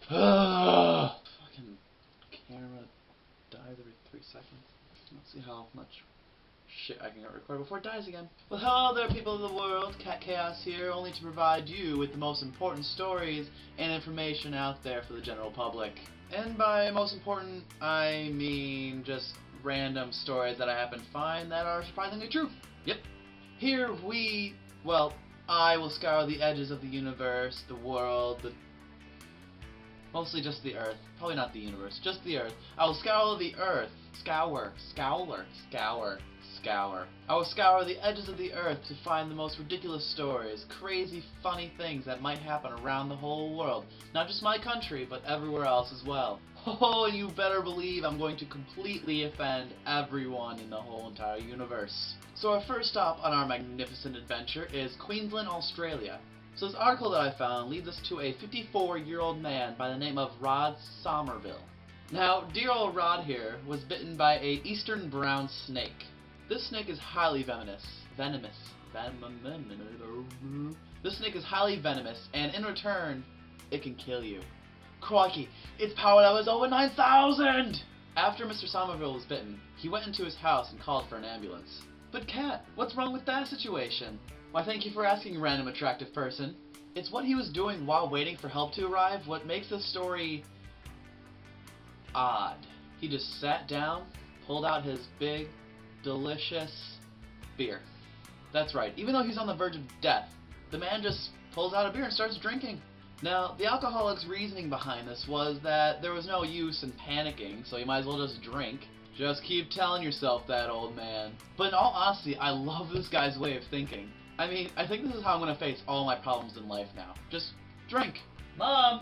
Fucking camera dies every 3 seconds. Let's see how much shit I can get recorded before it dies again. Well, hello there, people of the world. Cat Chaos here, only to provide you with the most important stories and information out there for the general public. And by most important, I mean just random stories that I happen to find that are surprisingly true. Yep. Here I will scour the edges of the universe, the world, mostly just the Earth. Probably not the universe, just the Earth. I will scour the Earth. Scour. I will scour the edges of the Earth to find the most ridiculous stories, crazy, funny things that might happen around the whole world. Not just my country, but everywhere else as well. Oh, and you better believe I'm going to completely offend everyone in the whole entire universe. So our first stop on our magnificent adventure is Queensland, Australia. So this article that I found leads us to a 54-year-old man by the name of Rod Somerville. Now, dear old Rod here was bitten by a eastern brown snake. This snake is highly venomous. This snake is highly venomous, and in return, it can kill you. Crikey, its power level is over 9,000! After Mr. Somerville was bitten, he went into his house and called for an ambulance. But Cat, what's wrong with that situation? Why, thank you for asking, random attractive person. It's what he was doing while waiting for help to arrive what makes this story odd. He just sat down, pulled out his big, delicious beer. That's right, even though he's on the verge of death, the man just pulls out a beer and starts drinking. Now, the alcoholic's reasoning behind this was that there was no use in panicking, so you might as well just drink. Just keep telling yourself that, old man. But in all honesty, I love this guy's way of thinking. I mean, I think this is how I'm gonna face all my problems in life now. Just drink. Mom!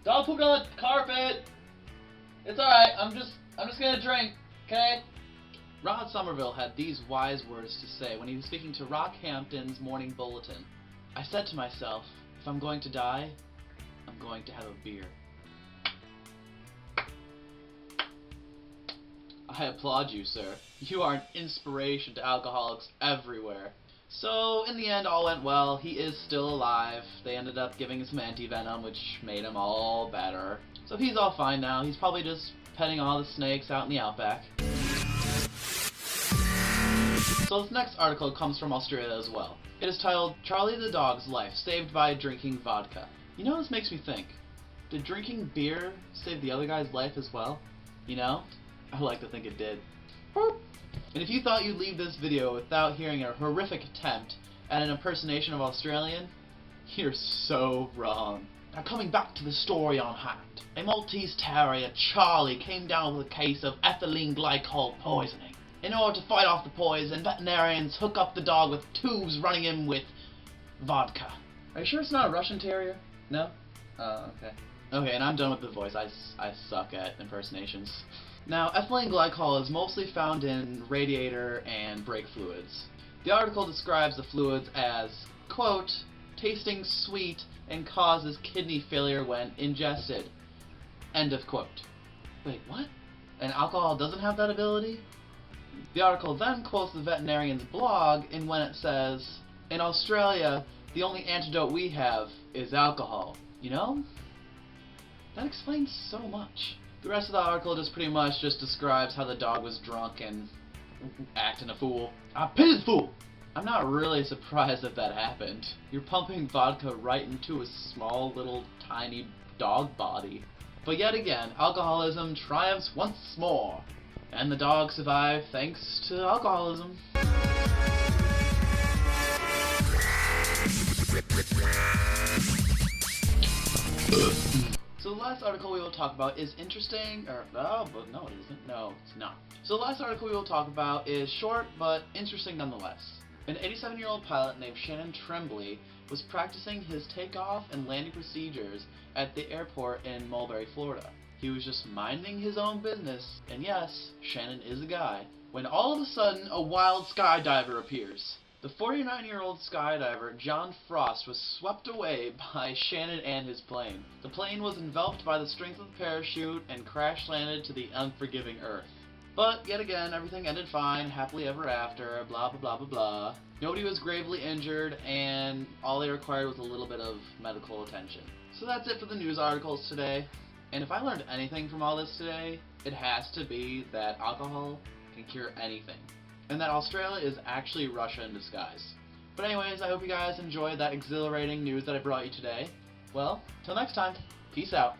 Don't poop on the carpet! It's alright, I'm just gonna drink, okay? Rod Somerville had these wise words to say when he was speaking to Rockhampton's Morning Bulletin. I said to myself, if I'm going to die, I'm going to have a beer. I applaud you, sir. You are an inspiration to alcoholics everywhere. So, in the end, all went well. He is still alive. They ended up giving him some anti-venom, which made him all better. So he's all fine now. He's probably just petting all the snakes out in the outback. So this next article comes from Australia as well. It is titled, Charlie the Dog's Life Saved by Drinking Vodka. You know, this makes me think. Did drinking beer save the other guy's life as well? You know? I like to think it did. And if you thought you'd leave this video without hearing a horrific attempt at an impersonation of Australian, you're so wrong. Now coming back to the story on hand. A Maltese Terrier, Charlie, came down with a case of ethylene glycol poisoning. In order to fight off the poison, veterinarians hook up the dog with tubes running him with vodka. Are you sure it's not a Russian Terrier? No? Oh, okay. Okay, and I'm done with the voice. I suck at impersonations. Now, ethylene glycol is mostly found in radiator and brake fluids. The article describes the fluids as, quote, tasting sweet and causes kidney failure when ingested. End of quote. Wait, what? And alcohol doesn't have that ability? The article then quotes the veterinarian's blog in when it says, in Australia, the only antidote we have is alcohol. You know? That explains so much. The rest of the article just pretty much just describes how the dog was drunk and acting a fool. I pity the fool! I'm not really surprised that that happened. You're pumping vodka right into a small little tiny dog body. But yet again, alcoholism triumphs once more. And the dog survived thanks to alcoholism. So the last article we will talk about is interesting, but no it isn't. No, it's not. So the last article we will talk about is short, but interesting nonetheless. An 87-year-old pilot named Shannon Tremblay was practicing his takeoff and landing procedures at the airport in Mulberry, Florida. He was just minding his own business, and yes, Shannon is a guy, when all of a sudden a wild skydiver appears. The 49-year-old skydiver, John Frost, was swept away by Shannon and his plane. The plane was enveloped by the strength of the parachute and crash-landed to the unforgiving Earth. But, yet again, everything ended fine, happily ever after, blah blah blah blah blah. Nobody was gravely injured, and all they required was a little bit of medical attention. So that's it for the news articles today. And if I learned anything from all this today, it has to be that alcohol can cure anything. And that Australia is actually Russia in disguise. But anyways, I hope you guys enjoyed that exhilarating news that I brought you today. Well, till next time, peace out.